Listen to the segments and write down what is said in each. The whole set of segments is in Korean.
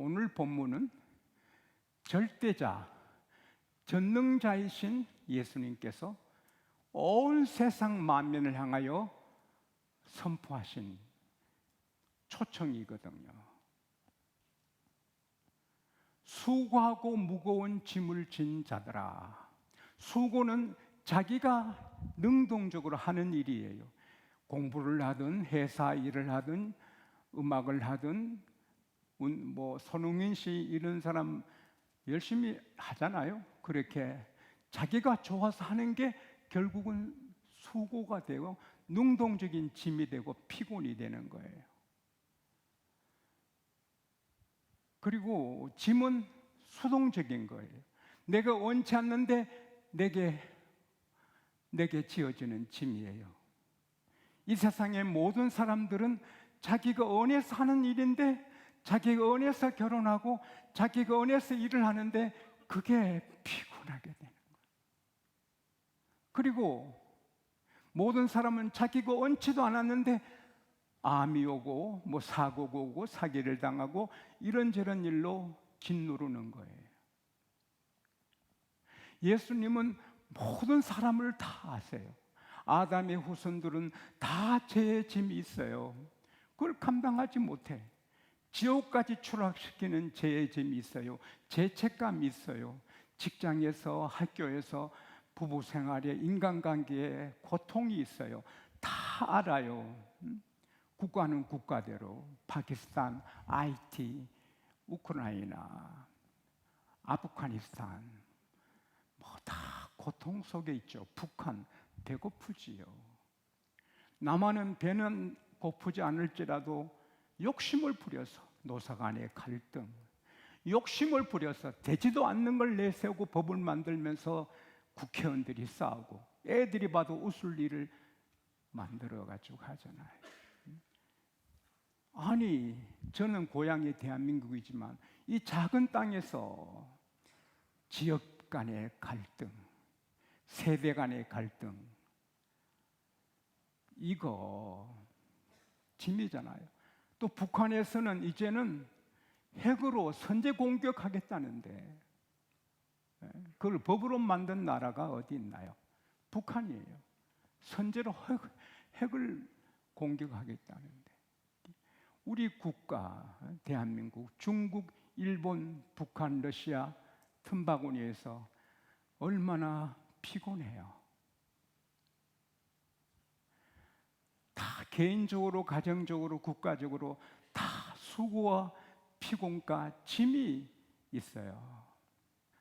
오늘 본문은 절대자, 전능자이신 예수님께서 온 세상 만민을 향하여 선포하신 초청이거든요. 수고하고 무거운 짐을 진 자들아. 수고는 자기가 능동적으로 하는 일이에요. 공부를 하든 회사 일을 하든 음악을 하든 손흥민 씨 이런 사람 열심히 하잖아요. 그렇게 자기가 좋아서 하는 게 결국은 수고가 되고 능동적인 짐이 되고 피곤이 되는 거예요. 그리고 짐은 수동적인 거예요. 내가 원치 않는데 내게 지어지는 짐이에요. 이 세상의 모든 사람들은 자기가 원해서 하는 일인데, 자기가 원해서 결혼하고 자기가 원해서 일을 하는데 그게 피곤하게 되는 거예요. 그리고 모든 사람은 자기가 원치도 않았는데 암이 오고 사고가 오고 사기를 당하고 이런저런 일로 짓누르는 거예요. 예수님은 모든 사람을 다 아세요. 아담의 후손들은 다 죄의 짐이 있어요. 그걸 감당하지 못해. 지옥까지 추락시키는 죄의 짐이 있어요. 죄책감이 있어요. 직장에서, 학교에서, 부부 생활에, 인간관계에 고통이 있어요. 다 알아요. 국가는 국가대로 파키스탄, IT, 우크라이나, 아프가니스탄 다 고통 속에 있죠. 북한 배고프지요. 남한은 배는 고프지 않을지라도 욕심을 부려서 노사 간의 갈등, 욕심을 부려서 되지도 않는 걸 내세우고 법을 만들면서 국회의원들이 싸우고 애들이 봐도 웃을 일을 만들어가지고 하잖아요. 아니, 저는 고향이 대한민국이지만 이 작은 땅에서 지역 간의 갈등, 세대 간의 갈등, 이거 짐이잖아요. 또 북한에서는 이제는 핵으로 선제 공격하겠다는데 그걸 법으로 만든 나라가 어디 있나요? 북한이에요. 선제로 핵을 공격하겠다는데 우리 국가, 대한민국, 중국, 일본, 북한, 러시아 틈바구니에서 얼마나 피곤해요. 다 개인적으로, 가정적으로, 국가적으로 다 수고와 피곤과 짐이 있어요.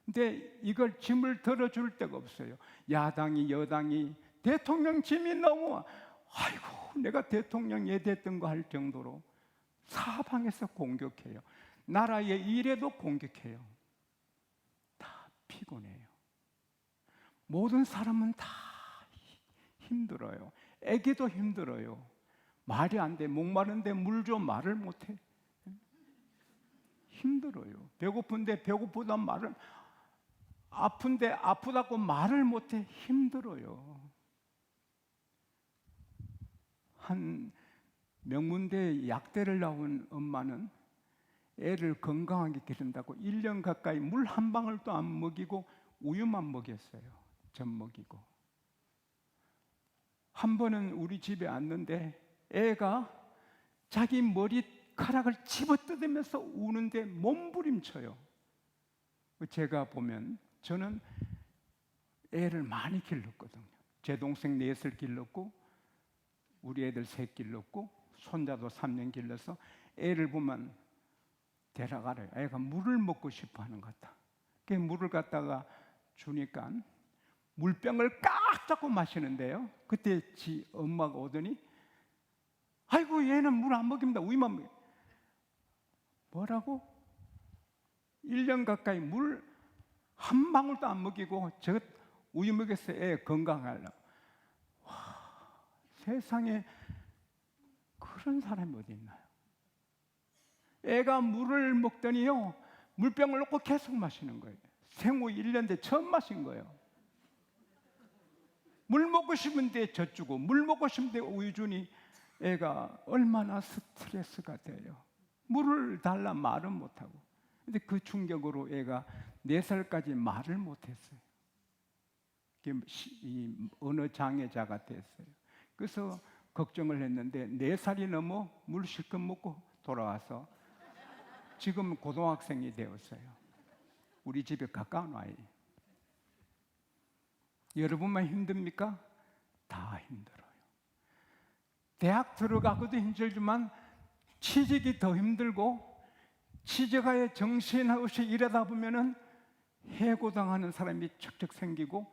근데 이걸 짐을 덜어줄 데가 없어요. 야당이, 여당이 대통령 짐이 너무, 아이고, 내가 대통령이 됐던 거 할 정도로 사방에서 공격해요. 나라의 일에도 공격해요. 다 피곤해요. 모든 사람은 다 힘들어요. 애기도 힘들어요. 말이 안 돼. 목마른데 물 좀 말을 못해. 힘들어요. 배고픈데 배고프다 말을, 아픈데 아프다고 말을 못해. 힘들어요. 한 명문대 약대를 나온 엄마는 애를 건강하게 기른다고 1년 가까이 물 한 방울도 안 먹이고 우유만 먹였어요. 젖 먹이고. 한 번은 우리 집에 왔는데 애가 자기 머리카락을 집어뜯으면서 우는데 몸부림쳐요. 제가 보면, 저는 애를 많이 길렀거든요. 제 동생 4을 길렀고 우리 애들 3 길렀고 손자도 3년 길러서 애를 보면 데려가래요. 애가 물을 먹고 싶어 하는 것 같다. 그 물을 갖다가 주니까 물병을 꽉 잡고 마시는데요. 그때 지 엄마가 오더니, 아이고, 얘는 물 안 먹입니다. 우유만 먹여. 뭐라고? 1년 가까이 물 한 방울도 안 먹이고 저 우유 먹여서 애 건강하려고. 와, 세상에 그런 사람이 어디 있나요? 애가 물을 먹더니요, 물병을 놓고 계속 마시는 거예요. 생후 1년 돼 처음 마신 거예요. 물 먹고 싶은데 젖 주고 물 먹고 싶은데 우유 주니 애가 얼마나 스트레스가 돼요. 물을 달라 말은 못하고. 근데 그 충격으로 애가 4살까지 말을 못했어요. 이 언어 장애자가 됐어요. 그래서 걱정을 했는데 4살이 넘어 물 실컷 먹고 돌아와서 지금 고등학생이 되었어요. 우리 집에 가까운 아이. 여러분만 힘듭니까? 다 힘들어요. 대학 들어가고도 힘들지만 취직이 더 힘들고, 취직하에 정신없이 일하다 보면은 해고당하는 사람이 척척 생기고,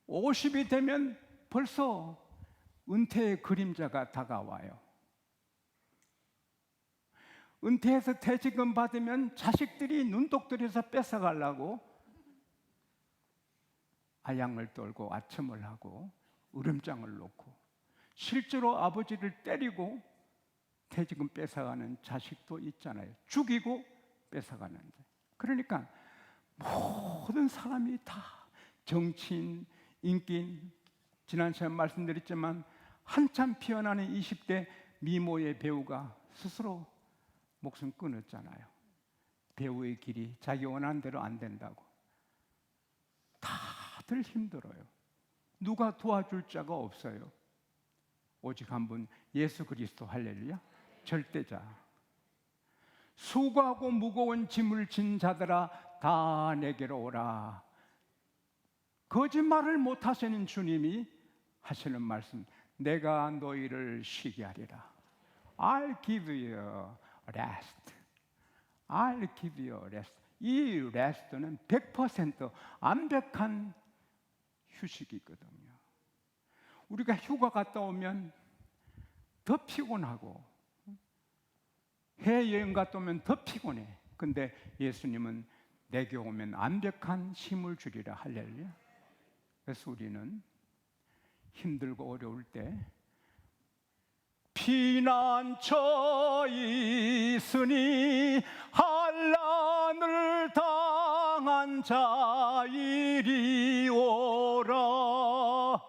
50이 되면 벌써 은퇴의 그림자가 다가와요. 은퇴해서 퇴직금 받으면 자식들이 눈독 들여서 뺏어가려고 아양을 떨고 아첨을 하고 으름장을 놓고, 실제로 아버지를 때리고 퇴직금 뺏어가는 자식도 있잖아요. 죽이고 뺏어가는데. 그러니까 모든 사람이 다 정치인, 인기인, 지난 시간에 말씀드렸지만 한참 피어나는 20대 미모의 배우가 스스로 목숨 끊었잖아요. 배우의 길이 자기 원하는 대로 안 된다고. 다들 힘들어요. 누가 도와줄 자가 없어요. 오직 한 분, 예수 그리스도. 할렐루야. 절대자. 수고하고 무거운 짐을 진 자들아 다 내게로 오라. 거짓말을 못하시는 주님이 하시는 말씀, 내가 너희를 쉬게 하리라. I'll give you rest. I'll give you rest. 이 rest는 100% 완벽한 휴식이거든요. 우리가 휴가 갔다 오면 더 피곤하고, 해외여행 갔다 오면 더 피곤해. 근데 예수님은 내게 오면 완벽한 힘을 주리라. 할렐루야. 그래서 우리는 힘들고 어려울 때 피난처 있으니 환난을 당한 자 이리 오라.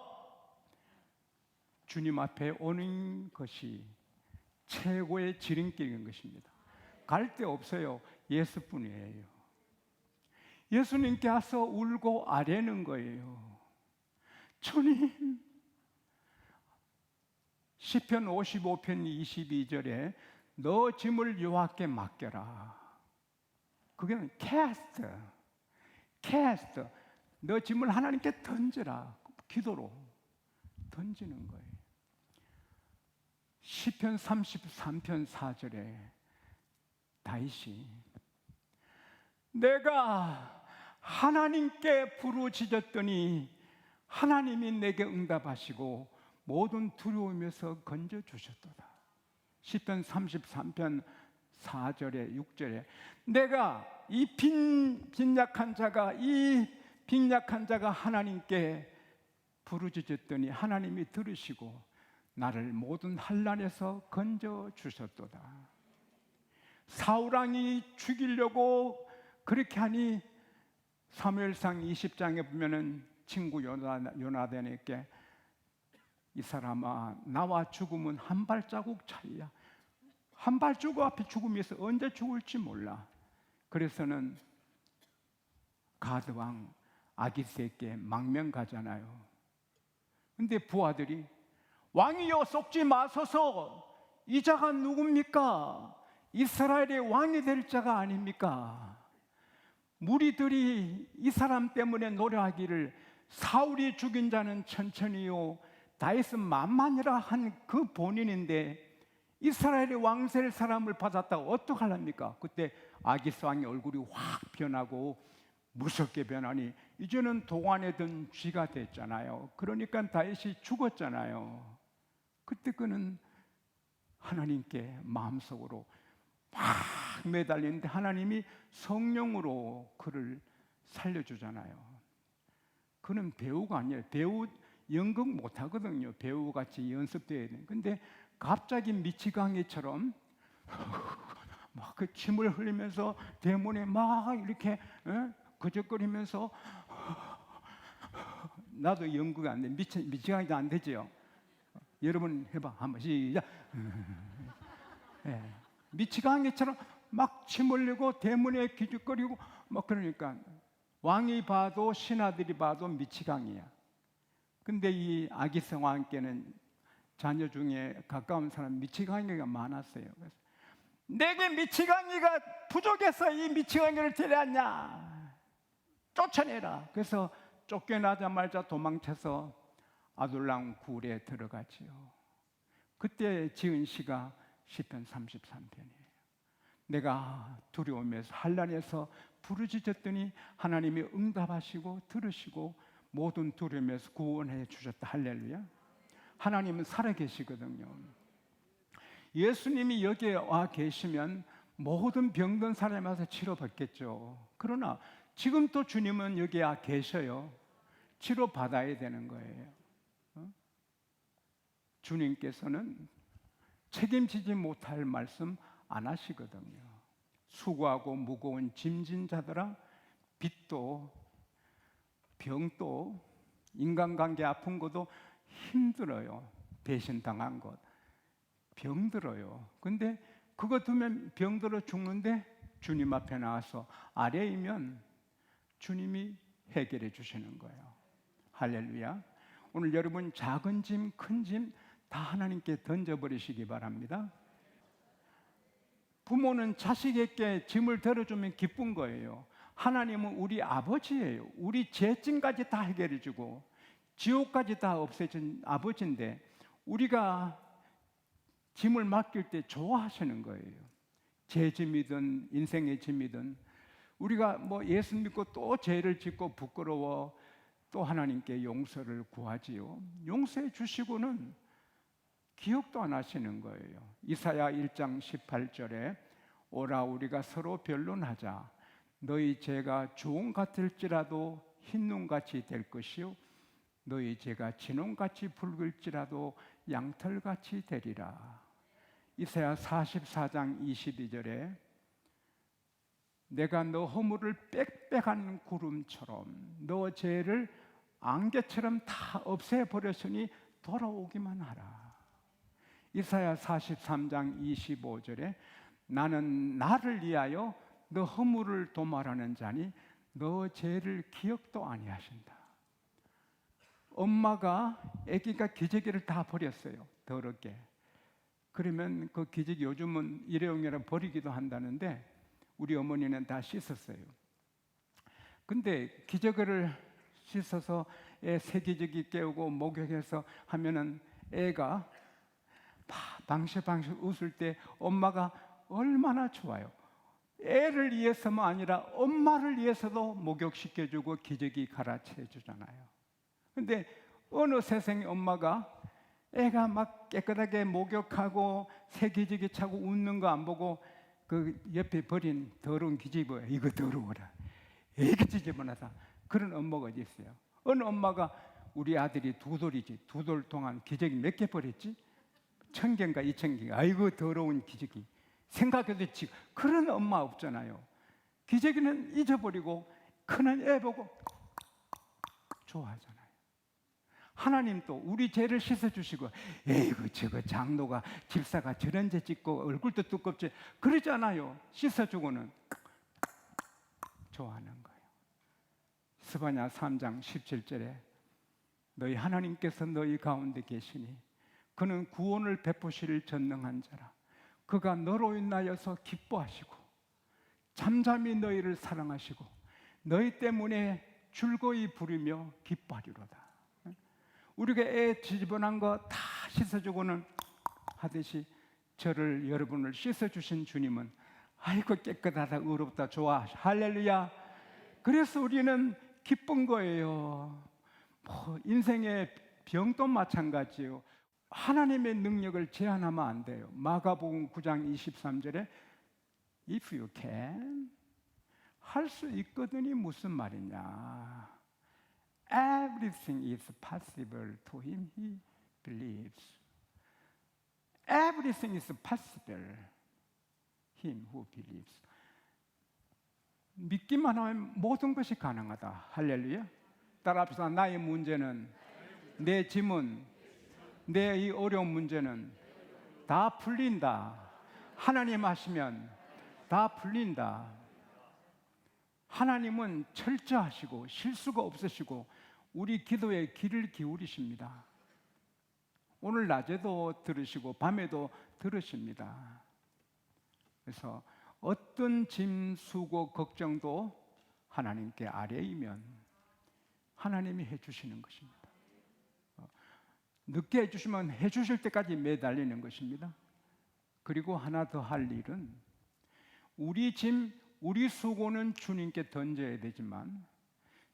주님 앞에 오는 것이 최고의 지름길인 것입니다. 갈 데 없어요. 예수뿐이에요. 예수님께 와서 울고 아뢰는 거예요. 주님, 시편 55편 22절에 너 짐을 여호와께 맡겨라. 그게 cast. 너 짐을 하나님께 던져라. 기도로 던지는 거예요. 시편 33편 4절에 다윗이 내가 하나님께 부르짖었더니 하나님이 내게 응답하시고 모든 두려움에서 건져주셨도다. 시편 33편 4절에 6절에 내가 이 빈약한 자가 하나님께 부르짖었더니 하나님이 들으시고 나를 모든 환난에서 건져주셨도다. 사울왕이 죽이려고 그렇게 하니 사무엘상 20장에 보면은 친구 요나단에게 이 사람아 나와 죽음은 한 발자국 차이야. 한 발자국 앞에 죽음이 있어. 언제 죽을지 몰라. 그래서는 가드왕 아기스에게 망명 가잖아요. 근데 부하들이 왕이여 속지 마소서. 이 자가 누굽니까? 이스라엘의 왕이 될 자가 아닙니까? 무리들이 이 사람 때문에 노래하기를 사울이 죽인 자는 천천히요 다윗은 만만이라 한 그 본인인데 이스라엘의 왕세를 사람을 받았다고 어떡하랍니까? 그때 아기스 왕의 얼굴이 확 변하고 무섭게 변하니 이제는 동안에 든 쥐가 됐잖아요. 그러니까 다윗이 죽었잖아요. 그때 그는 하나님께 마음속으로 막 매달리는데 하나님이 성령으로 그를 살려주잖아요. 그는 배우가 아니에요. 배우 연극 못하거든요. 배우같이 연습돼야 돼요. 근데 갑자기 미치광이처럼 막 그 침을 흘리면서 대문에 막 이렇게 거적거리면서 나도 연극이 안 돼. 미치광이도 안 되죠. 여러분 해봐 한번 시작. 네. 미치광이처럼 막 침 흘리고 대문에 기죽거리고 막 그러니까 왕이 봐도 신하들이 봐도 미치광이야. 근데 이 아기성 왕께는 자녀 중에 가까운 사람 미치광이가 많았어요. 그래서 내게 미치광이가 부족해서 이 미치광이를 데려왔냐, 쫓아내라. 그래서 쫓겨나자마자 도망쳐서 아둘람 굴에 들어가지요. 그때 지은 시가 시편 33편이에요. 내가 두려움에서 환난에서 부르짖었더니 하나님이 응답하시고 들으시고 모든 두려움에서 구원해 주셨다. 할렐루야. 하나님은 살아계시거든요. 예수님이 여기에 와 계시면 모든 병든 사람이 와서 치료받겠죠. 그러나 지금 또 주님은 여기에 와 계셔요. 치료받아야 되는 거예요. 주님께서는 책임지지 못할 말씀 안 하시거든요. 수고하고 무거운 짐진 자들아, 빚도 병도 인간관계 아픈 것도 힘들어요. 배신당한 것 병들어요. 근데 그거 두면 병들어 죽는데 주님 앞에 나와서 아래이면 주님이 해결해 주시는 거예요. 할렐루야. 오늘 여러분 작은 짐, 큰 짐 다 하나님께 던져버리시기 바랍니다. 부모는 자식에게 짐을 덜어주면 기쁜 거예요. 하나님은 우리 아버지예요. 우리 죄짐까지 다 해결해 주고 지옥까지 다 없애준 아버지인데 우리가 짐을 맡길 때 좋아하시는 거예요. 제 짐이든 인생의 짐이든 우리가 뭐 예수 믿고 또 죄를 짓고 부끄러워 또 하나님께 용서를 구하지요. 용서해 주시고는 기억도 안 하시는 거예요. 이사야 1장 18절에 오라 우리가 서로 변론하자. 너희 죄가 주홍 같을지라도 흰눈같이 될 것이요 너희 죄가 진홍같이 붉을지라도 양털같이 되리라. 이사야 44장 22절에 내가 너 허물을 빽빽한 구름처럼 너 죄를 안개처럼 다 없애버렸으니 돌아오기만 하라. 이사야 43장 25절에 나는 나를 위하여 너 허물을 도말하는 자니 너 죄를 기억도 아니하신다. 엄마가 아기가 기저귀를 다 버렸어요. 더럽게. 그러면 그 기저귀 요즘은 일회용이라 버리기도 한다는데 우리 어머니는 다 씻었어요. 근데 기저귀를 씻어서 애 새기저귀 깨우고 목욕해서 하면은 애가 방실방실 웃을 때 엄마가 얼마나 좋아요. 애를 위해서만 아니라 엄마를 위해서도 목욕시켜주고 기저귀 갈아채 주잖아요. 근데 어느 세상에 엄마가 애가 막 깨끗하게 목욕하고 새 기저귀 차고 웃는 거 안 보고 그 옆에 버린 더러운 기저귀 이거 더러워라. 이거 지저분하다. 그런 엄마가 어디 있어요? 어느 엄마가 우리 아들이 두 돌 동안 기저귀 몇 개 버렸지? 1000개인가 2000개인가. 아이고 더러운 기저귀. 생각해도 지금 그런 엄마 없잖아요. 기저귀는 잊어버리고 크는 애 보고 좋아하잖아요. 하나님도 우리 죄를 씻어주시고 에이구 저거 장로가 집사가 저런 죄 짓고 얼굴도 두껍지 그러잖아요. 씻어주고는 좋아하는 거예요. 스바냐 3장 17절에 너희 하나님께서 너희 가운데 계시니 그는 구원을 베푸실 전능한 자라. 그가 너로 인하여서 기뻐하시고 잠잠히 너희를 사랑하시고 너희 때문에 즐거이 부르며 기뻐하리로다. 우리가 애 지저분한 거 다 씻어주고는 하듯이 저를 여러분을 씻어주신 주님은 아이고 깨끗하다 의롭다 좋아 할렐루야. 그래서 우리는 기쁜 거예요. 뭐 인생의 병도 마찬가지예요. 하나님의 능력을 제한하면 안 돼요. 마가복음 9장 23절에 If you can 할 수 있거든이 무슨 말이냐. Everything is possible to him he believes. Everything is possible him who believes. 믿기만 하면 모든 것이 가능하다. 할렐루야. 따라합시다. 나의 문제는 내 짐은 내 이 어려운 문제는 다 풀린다. 하나님 하시면 다 풀린다. 하나님은 철저하시고 실수가 없으시고 우리 기도에 귀를 기울이십니다. 오늘 낮에도 들으시고 밤에도 들으십니다. 그래서 어떤 짐, 수고, 걱정도 하나님께 아뢰이면 하나님이 해주시는 것입니다. 늦게 해주시면 해주실 때까지 매달리는 것입니다. 그리고 하나 더 할 일은 우리 짐, 우리 수고는 주님께 던져야 되지만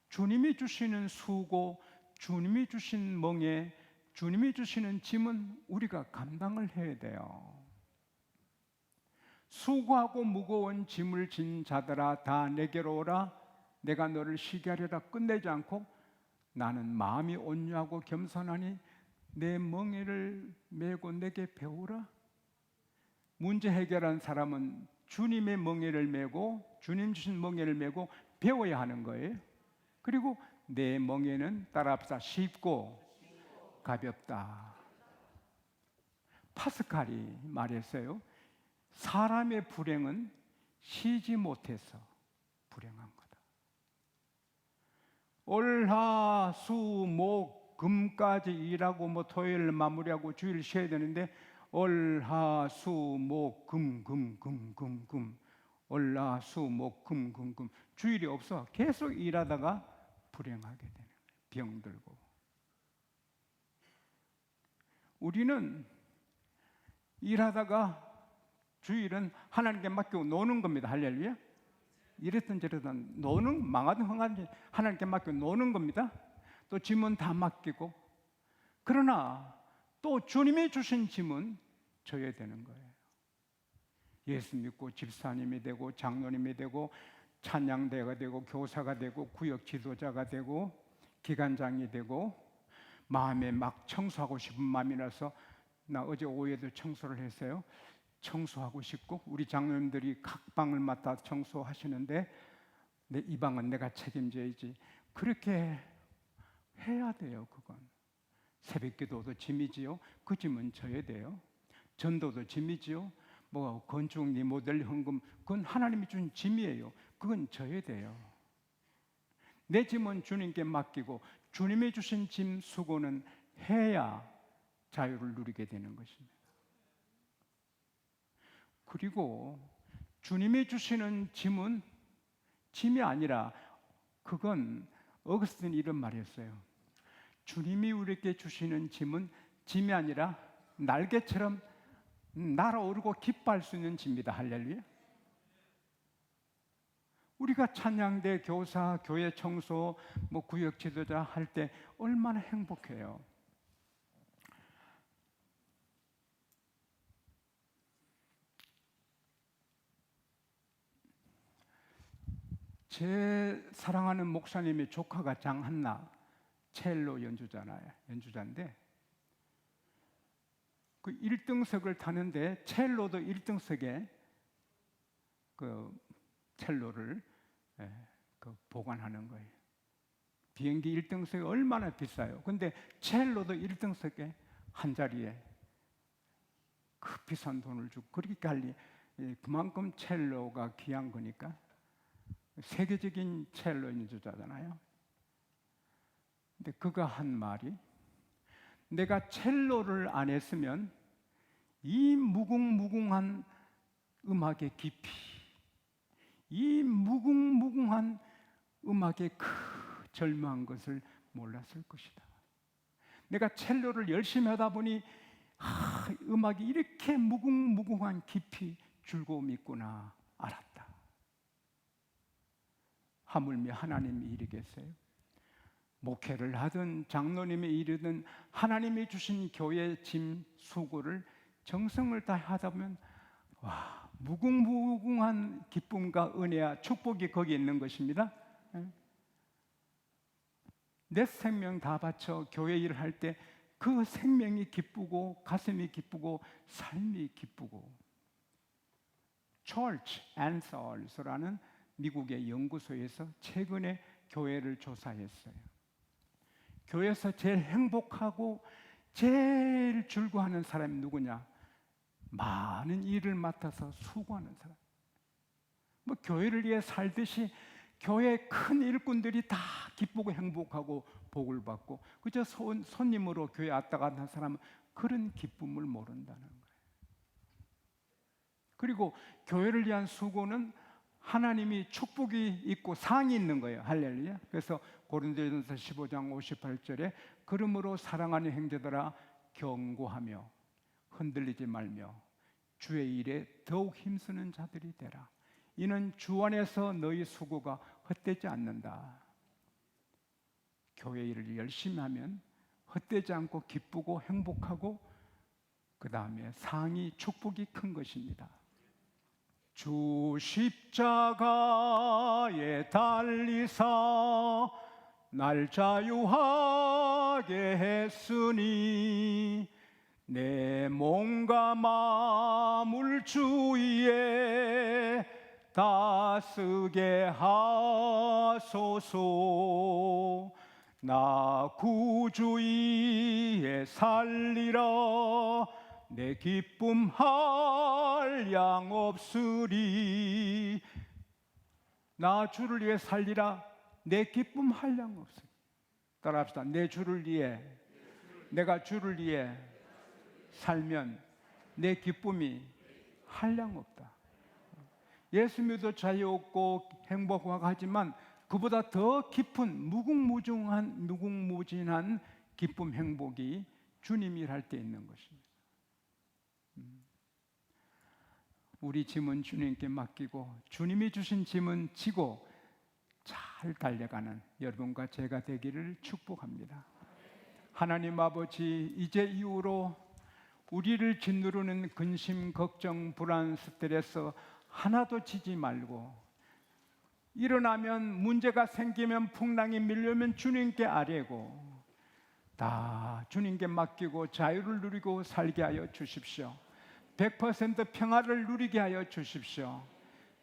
주님이 주시는 수고, 주님이 주신 멍에, 주님이 주시는 짐은 우리가 감당을 해야 돼요. 수고하고 무거운 짐을 진 자들아 다 내게로 오라. 내가 너를 쉬게 하리라. 끝내지 않고 나는 마음이 온유하고 겸손하니 내 멍에를 메고 내게 배우라. 문제 해결한 사람은 주님의 멍에를 메고 주님 주신 멍에를 메고 배워야 하는 거예요. 그리고 내 멍에는 따라합시다. 쉽고 가볍다. 파스칼이 말했어요. 사람의 불행은 쉬지 못해서 불행한 거다. 월, 화, 수, 목, 금까지 일하고 토요일 마무리하고 주일 쉬어야 되는데 월, 화, 수, 목, 금 월, 화, 수, 목, 금 주일이 없어 계속 일하다가 불행하게 되는 거예요. 병들고. 우리는 일하다가 주일은 하나님께 맡기고 노는 겁니다. 할렐루야. 이랬든 저랬든 노는 망하든 흥하든 하나님께 맡기고 노는 겁니다. 또 짐은 다 맡기고. 그러나 또 주님이 주신 짐은 져야 되는 거예요. 예수 믿고 집사님이 되고 장로님이 되고 찬양대가 되고 교사가 되고 구역 지도자가 되고 기관장이 되고 마음에 막 청소하고 싶은 마음이 나서 나 어제 오후에도 청소를 했어요. 청소하고 싶고 우리 장로님들이 각 방을 맡아 청소하시는데 이 방은 내가 책임져야지. 그렇게 해야 돼요. 그건 새벽기도도 짐이지요. 그 짐은 져야 돼요. 전도도 짐이지요. 건축 리모델 헌금 그건 하나님이 준 짐이에요. 그건 져야 돼요. 내 짐은 주님께 맡기고 주님이 주신 짐 수고는 해야 자유를 누리게 되는 것입니다. 그리고 주님이 주시는 짐은 짐이 아니라 그건 어거스틴이 이런 말이었어요. 주님이 우리에게 주시는 짐은 짐이 아니라 날개처럼 날아오르고 기뻐할 수 있는 짐이다. 할렐루야. 우리가 찬양대, 교사, 교회 청소, 구역 지도자 할 때 얼마나 행복해요. 제 사랑하는 목사님의 조카가 장한나 첼로 연주자인데 그 1등석을 타는데 첼로도 1등석에 그 첼로를 보관하는 거예요. 비행기 1등석이 얼마나 비싸요. 근데 첼로도 1등석에 한 자리에 그 비싼 돈을 주고 그렇게 갈리 그만큼 첼로가 귀한 거니까 세계적인 첼로 연주자잖아요. 근데 그가 한 말이 내가 첼로를 안 했으면 이 무궁무궁한 음악의 깊이, 이 무궁무궁한 음악의 그 절묘한 것을 몰랐을 것이다. 내가 첼로를 열심히 하다 보니 음악이 이렇게 무궁무궁한 깊이 즐거움이 있구나 알았다. 하물며 하나님이 이르겠어요. 목회를 하든 장로님이 이르든 하나님이 주신 교회 짐 수고를 정성을 다하다 보면 무궁무궁한 기쁨과 은혜와 축복이 거기에 있는 것입니다. 내 생명 다 바쳐 교회 일을 할 때 그 생명이 기쁘고 가슴이 기쁘고 삶이 기쁘고. Church Answers라는 미국의 연구소에서 최근에 교회를 조사했어요. 교회에서 제일 행복하고 제일 즐거워하는 사람이 누구냐? 많은 일을 맡아서 수고하는 사람. 뭐 교회를 위해 살듯이 교회 큰 일꾼들이 다 기쁘고 행복하고 복을 받고 그저 손님으로 교회 왔다 갔다 사람은 그런 기쁨을 모른다는 거예요. 그리고 교회를 위한 수고는 하나님이 축복이 있고 상이 있는 거예요. 할렐루야. 그래서 고린도전서 15장 58절에 그러므로 사랑하는 형제들아 경고하며 흔들리지 말며 주의 일에 더욱 힘쓰는 자들이 되라. 이는 주 안에서 너희 수고가 헛되지 않는다. 교회 일을 열심히 하면 헛되지 않고 기쁘고 행복하고 그 다음에 상이 축복이 큰 것입니다. 주 십자가에 달리사 날 자유하게 했으니 내 몸과 마음을 주위에 다스게 하소서. 나 구주 위에 살리라 내 기쁨 한량 없으리. 나 주를 위해 살리라 내 기쁨 한량 없으리. 따라합시다. 내 주를 위해, 내가 주를 위해 살면 내 기쁨이 한량 없다. 예수 믿어 자유 없고 행복하고 하지만 그보다 더 깊은 무궁무진한 기쁨 행복이 주님이 일할 때 있는 것입니다. 우리 짐은 주님께 맡기고 주님이 주신 짐은 지고 잘 달려가는 여러분과 제가 되기를 축복합니다. 하나님 아버지, 이제 이후로 우리를 짓누르는 근심, 걱정, 불안, 스트레스 하나도 지지 말고 일어나면 문제가 생기면 풍랑이 밀려면 주님께 아뢰고 다 주님께 맡기고 자유를 누리고 살게 하여 주십시오. 100% 평화를 누리게 하여 주십시오.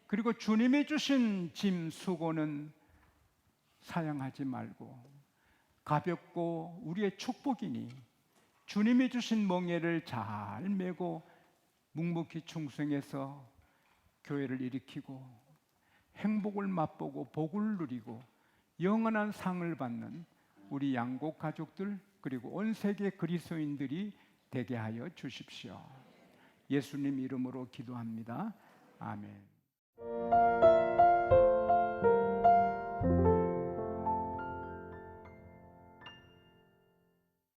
그리고 주님이 주신 짐 수고는 사양하지 말고 가볍고 우리의 축복이니 주님이 주신 멍에를 잘 메고 묵묵히 충성해서 교회를 일으키고 행복을 맛보고 복을 누리고 영원한 상을 받는 우리 양곡 가족들 그리고 온 세계 그리스도인들이 되게 하여 주십시오. 예수님 이름으로 기도합니다. 아멘.